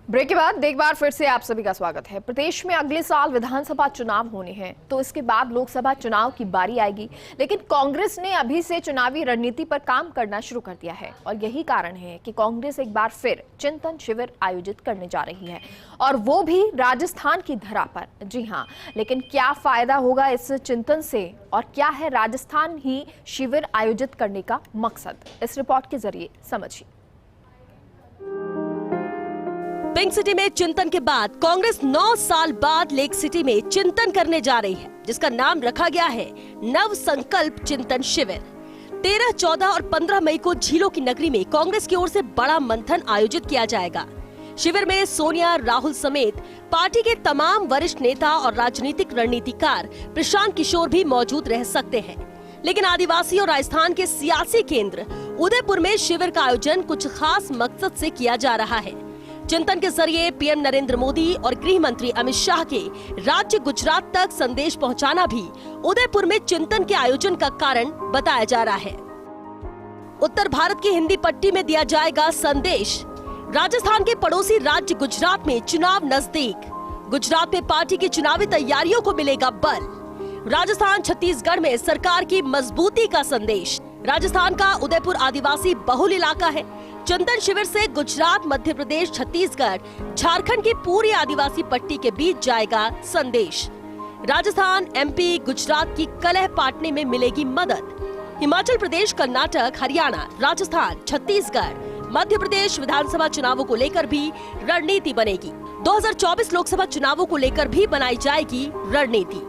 Break के बाद एक बार फिर से आप सभी का स्वागत है। प्रदेश में अगले साल विधानसभा चुनाव होने हैं, तो इसके बाद लोकसभा चुनाव की बारी आएगी। लेकिन कांग्रेस ने अभी से चुनावी रणनीति पर काम करना शुरू कर दिया है और यही कारण है कि कांग्रेस एक बार फिर चिंतन शिविर आयोजित करने जा रही है, और वो भी राजस्थान की धरा पर। जी हाँ, लेकिन क्या फायदा होगा इस चिंतन से और क्या है राजस्थान ही शिविर आयोजित करने का मकसद, इस रिपोर्ट के जरिए समझिए। पिंक सिटी में चिंतन के बाद कांग्रेस 9 साल बाद लेक सिटी में चिंतन करने जा रही है, जिसका नाम रखा गया है नव संकल्प चिंतन शिविर। 13, 14 और 15 मई को झीलों की नगरी में कांग्रेस की ओर से बड़ा मंथन आयोजित किया जाएगा। शिविर में सोनिया, राहुल समेत पार्टी के तमाम वरिष्ठ नेता और राजनीतिक रणनीतिकार प्रशांत किशोर भी मौजूद रह सकते हैं। लेकिन आदिवासी और राजस्थान के सियासी केंद्र उदयपुर में शिविर का आयोजन कुछ खास मकसद से किया जा रहा है। चिंतन के जरिए पीएम नरेंद्र मोदी और गृह मंत्री अमित शाह के राज्य गुजरात तक संदेश पहुंचाना भी उदयपुर में चिंतन के आयोजन का कारण बताया जा रहा है। उत्तर भारत की हिंदी पट्टी में दिया जाएगा संदेश। राजस्थान के पड़ोसी राज्य गुजरात में चुनाव नजदीक, गुजरात में पार्टी की चुनावी तैयारियों को मिलेगा बल। राजस्थान छत्तीसगढ़ में सरकार की मजबूती का संदेश। राजस्थान का उदयपुर आदिवासी बहुल इलाका है। चिंतन शिविर से गुजरात, मध्य प्रदेश, छत्तीसगढ़, झारखंड की पूरी आदिवासी पट्टी के बीच जाएगा संदेश। राजस्थान, एमपी, गुजरात की कलह पाटने में मिलेगी मदद। हिमाचल प्रदेश, कर्नाटक, हरियाणा, राजस्थान, छत्तीसगढ़, मध्य प्रदेश विधानसभा चुनावों को लेकर भी रणनीति बनेगी। 2024 लोकसभा चुनावों को लेकर भी बनाई जाएगी रणनीति।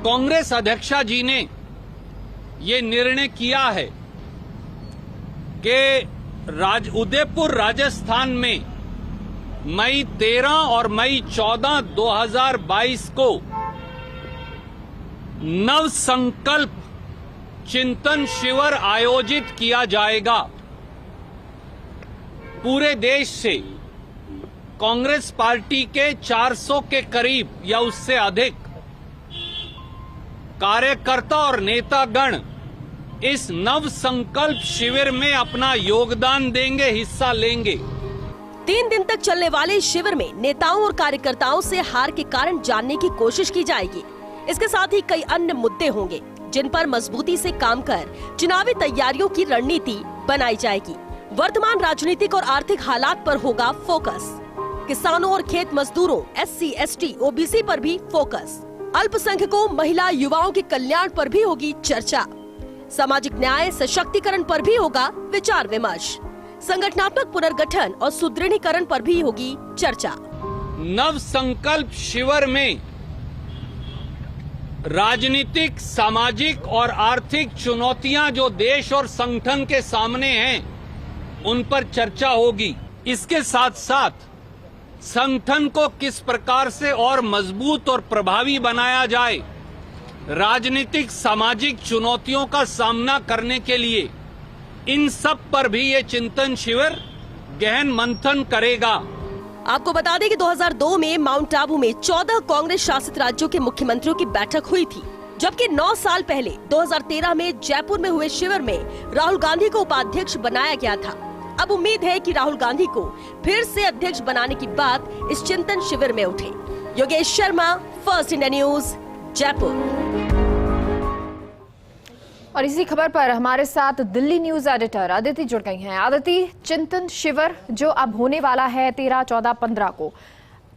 कांग्रेस अध्यक्षा जी ने ये निर्णय किया है कि उदयपुर राजस्थान में मई 13 और मई 14, 2022 को नव संकल्प चिंतन शिविर आयोजित किया जाएगा। पूरे देश से कांग्रेस पार्टी के 400 के करीब या उससे अधिक कार्यकर्ता और नेतागण इस नव संकल्प शिविर में अपना योगदान देंगे, हिस्सा लेंगे। 3 दिन तक चलने वाले इस शिविर में नेताओं और कार्यकर्ताओं से हार के कारण जानने की कोशिश की जाएगी। इसके साथ ही कई अन्य मुद्दे होंगे जिन पर मजबूती से काम कर चुनावी तैयारियों की रणनीति बनाई जाएगी। वर्तमान राजनीतिक और आर्थिक हालात पर होगा फोकस। किसानों और खेत मजदूरों, SC, ST, OBC पर भी फोकस। अल्पसंख्यकों, महिला, युवाओं के कल्याण पर भी होगी चर्चा। सामाजिक न्याय, सशक्तिकरण पर भी होगा विचार विमर्श। संगठनात्मक पुनर्गठन और सुदृढ़ीकरण पर भी होगी चर्चा। नव संकल्प शिविर में राजनीतिक, सामाजिक और आर्थिक चुनौतियां जो देश और संगठन के सामने हैं, उन पर चर्चा होगी। इसके साथ साथ संगठन को किस प्रकार से और मजबूत और प्रभावी बनाया जाए, राजनीतिक, सामाजिक चुनौतियों का सामना करने के लिए, इन सब पर भी ये चिंतन शिविर गहन मंथन करेगा। आपको बता दें कि 2002 में माउंट आबू में 14 कांग्रेस शासित राज्यों के मुख्यमंत्रियों की बैठक हुई थी, जबकि 9 साल पहले 2013 में जयपुर में हुए शिविर में राहुल गांधी को उपाध्यक्ष बनाया गया था। अब उम्मीद है कि राहुल गांधी को फिर से अध्यक्ष बनाने की बात इस चिंतन शिविर में उठे। Yogesh Sharma, first India news, Jaipur. और इसी खबर पर हमारे साथ दिल्ली न्यूज एडिटर अदिति जुड़ गई हैं। अदिति, चिंतन शिविर जो अब होने वाला है 13, 14, 15 को,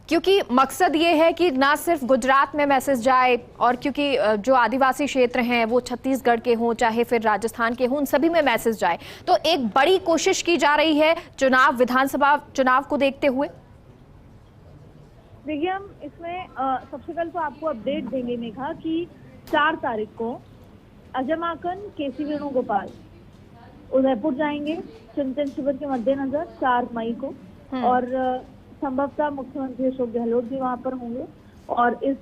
क्योंकि मकसद ये है कि ना सिर्फ गुजरात में मैसेज जाए, और क्योंकि जो आदिवासी क्षेत्र हैं वो छत्तीसगढ़ के हों चाहे फिर राजस्थान के हों, उन सभी में मैसेज जाए, तो एक बड़ी कोशिश की जा रही है चुनाव, विधानसभा चुनाव को देखते हुए। देखिए, हम इसमें सबसे पहले तो आपको अपडेट देंगे मेघा कि 4 तारीख को अजय माकन, केसी वेणुगोपाल उदयपुर जाएंगे चिंतन शिविर के मद्देनजर 4 मई को, और संभवतः मुख्यमंत्री अशोक गहलोत भी वहां पर होंगे। और इस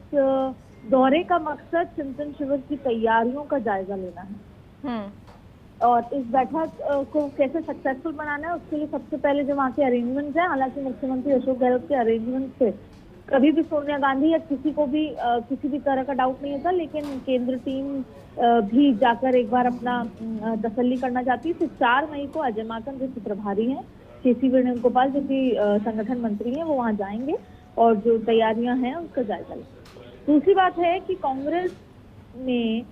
दौरे का मकसद चिंतन शिविर की तैयारियों का जायजा लेना है और इस बैठक को कैसे सक्सेसफुल बनाना है, उसके लिए सबसे पहले जो वहाँ के अरेंजमेंट है, हालांकि मुख्यमंत्री अशोक गहलोत के अरेंजमेंट से कभी भी सोनिया गांधी या किसी को भी किसी भी तरह का डाउट नहीं होता, लेकिन केंद्र टीम भी जाकर एक बार अपना तसल्ली करना चाहती है। तो 4 मई को अजय माकन जो प्रभारी हैं केसी वेणुगोपाल जो कि संगठन मंत्री हैं वो वहां जाएंगे और जो तैयारियां हैं उसका जायजा लेंगे। दूसरी बात है कि कांग्रेस ने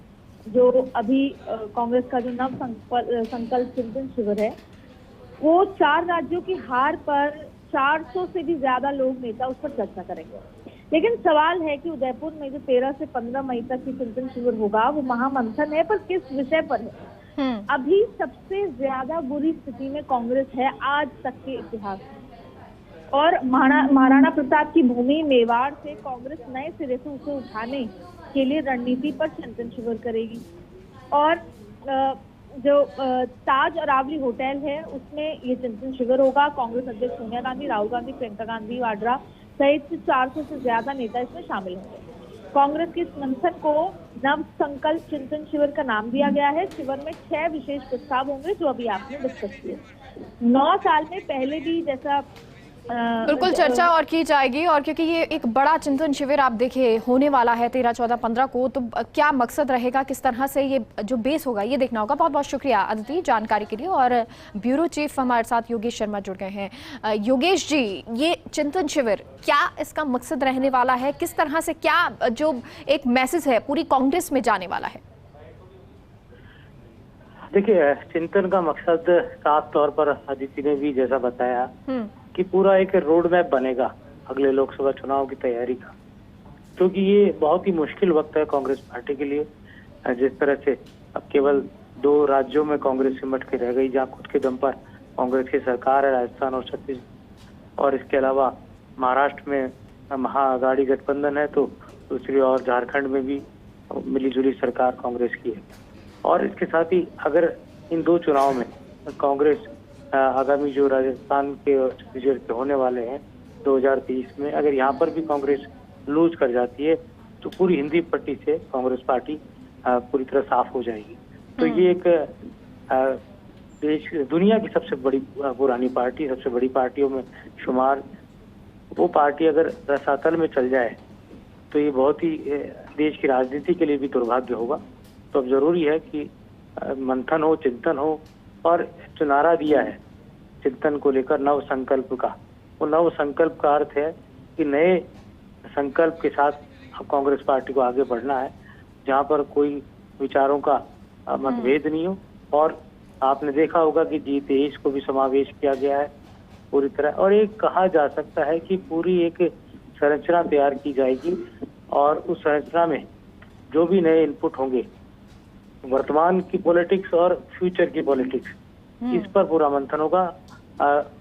जो अभी कांग्रेस का जो नव संकल्प चिंतन शिविर है वो 4 राज्यों की हार पर 400 से भी ज्यादा लोग नेता उस पर चर्चा करेंगे। लेकिन सवाल है कि उदयपुर में जो 13 से 15 मई तक की चिंतन शिविर होगा वो महामंथन है, पर किस विषय पर है? अभी सबसे ज्यादा बुरी स्थिति में कांग्रेस है आज तक के इतिहास में, और महाराणा प्रताप की भूमि मेवाड़ से कांग्रेस नए सिरे से उसे उठाने के लिए रणनीति पर चिंतन शिविर करेगी। और जो ताज अरावली होटल है उसमें ये चिंतन शिविर होगा। कांग्रेस अध्यक्ष सोनिया गांधी, राहुल गांधी, प्रियंका गांधी वाड्रा सहित 400 से ज्यादा नेता इसमें शामिल होंगे। कांग्रेस के इस मंथन को नव संकल्प चिंतन शिविर का नाम दिया गया है। शिविर में 6 विशेष प्रस्ताव होंगे जो अभी आपने डिस्कस किए। 9 साल में पहले भी जैसा बिल्कुल चर्चा और की जाएगी, और क्योंकि ये एक बड़ा चिंतन शिविर आप देखिए होने वाला है 13, 14, 15 को, तो क्या मकसद रहेगा, किस तरह से ये जो बेस होगा ये देखना होगा। बहुत बहुत शुक्रिया अदिति जानकारी के लिए। और ब्यूरो चीफ हमारे साथ योगेश शर्मा जुड़ गए हैं। योगेश जी, ये चिंतन शिविर क्या इसका मकसद रहने वाला है, किस तरह से क्या जो एक मैसेज है पूरी कांग्रेस में जाने वाला है? देखिए, चिंतन का मकसद साफ तौर पर अदिति ने भी जैसा बताया कि पूरा एक रोड मैप बनेगा अगले लोकसभा चुनाव की तैयारी का, क्योंकि ये बहुत ही मुश्किल वक्त है कांग्रेस पार्टी के लिए। जिस तरह से अब केवल 2 राज्यों में कांग्रेस सिमट के रह गई जहाँ खुद के दम पर कांग्रेस की सरकार है, राजस्थान और छत्तीसगढ़, और इसके अलावा महाराष्ट्र में महाअघाड़ी गठबंधन है, तो दूसरी ओर झारखंड में भी मिलीजुली सरकार कांग्रेस की है। और इसके साथ ही अगर इन 2 चुनाव में कांग्रेस आगामी जो राजस्थान के और छत्तीसगढ़ के होने वाले हैं 2023 में, अगर यहाँ पर भी कांग्रेस लूज कर जाती है तो पूरी हिंदी पट्टी से कांग्रेस पार्टी पूरी तरह साफ हो जाएगी। तो ये एक देश दुनिया की सबसे बड़ी पुरानी पार्टी, सबसे बड़ी पार्टियों में शुमार वो पार्टी अगर रसातल में चल जाए तो ये बहुत ही देश की राजनीति के लिए भी दुर्भाग्य होगा। तो अब जरूरी है कि मंथन हो, चिंतन हो, और जो नारा दिया है चिंतन को लेकर नव संकल्प का, वो नव संकल्प का अर्थ है कि नए संकल्प के साथ अब कांग्रेस पार्टी को आगे बढ़ना है, जहां पर कोई विचारों का मतभेद नहीं हो। और आपने देखा होगा कि G23 को भी समावेश किया गया है पूरी तरह, और एक कहा जा सकता है कि पूरी एक संरचना तैयार की जाएगी, और उस संरचना में जो भी नए इनपुट होंगे, वर्तमान की पॉलिटिक्स और फ्यूचर की पॉलिटिक्स, इस पर पूरा मंथन होगा।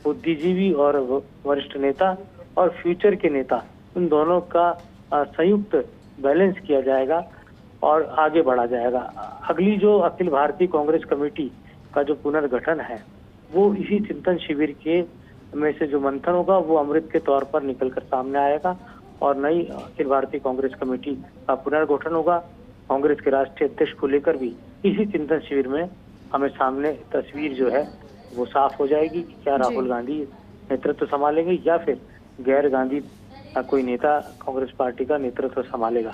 बुद्धिजीवी और वरिष्ठ नेता और फ्यूचर के नेता, उन दोनों का संयुक्त बैलेंस किया जाएगा और आगे बढ़ा जाएगा। अगली जो अखिल भारतीय कांग्रेस कमेटी का जो पुनर्गठन है वो इसी चिंतन शिविर के में से जो मंथन होगा वो अमृत के तौर पर निकलकर सामने आएगा, और नई अखिल भारतीय कांग्रेस कमेटी का पुनर्गठन होगा। कांग्रेस के राष्ट्रीय अध्यक्ष को लेकर भी इसी चिंतन शिविर में हमें सामने तस्वीर जो है वो साफ हो जाएगी कि क्या राहुल गांधी नेतृत्व संभालेंगे या फिर गैर गांधी कोई नेता कांग्रेस पार्टी का नेतृत्व संभालेगा।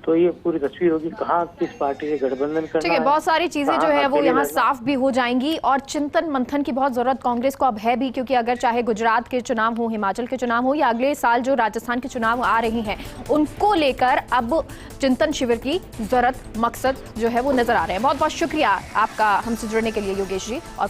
तो ये पूरी तस्वीर होगी कहाँ किस पार्टी से गठबंधन करना ठीक है। बहुत सारी चीजें जो है वो यहाँ साफ भी हो जाएंगी, और चिंतन मंथन की बहुत जरूरत कांग्रेस को अब है भी, क्योंकि अगर चाहे गुजरात के चुनाव हो, हिमाचल के चुनाव हो, या अगले साल जो राजस्थान के चुनाव आ रही हैं उनको लेकर अब चिंतन शिविर की जरूरत, मकसद जो है वो नजर आ रहे हैं। बहुत बहुत शुक्रिया आपका हमसे जुड़ने के लिए योगेश जी। और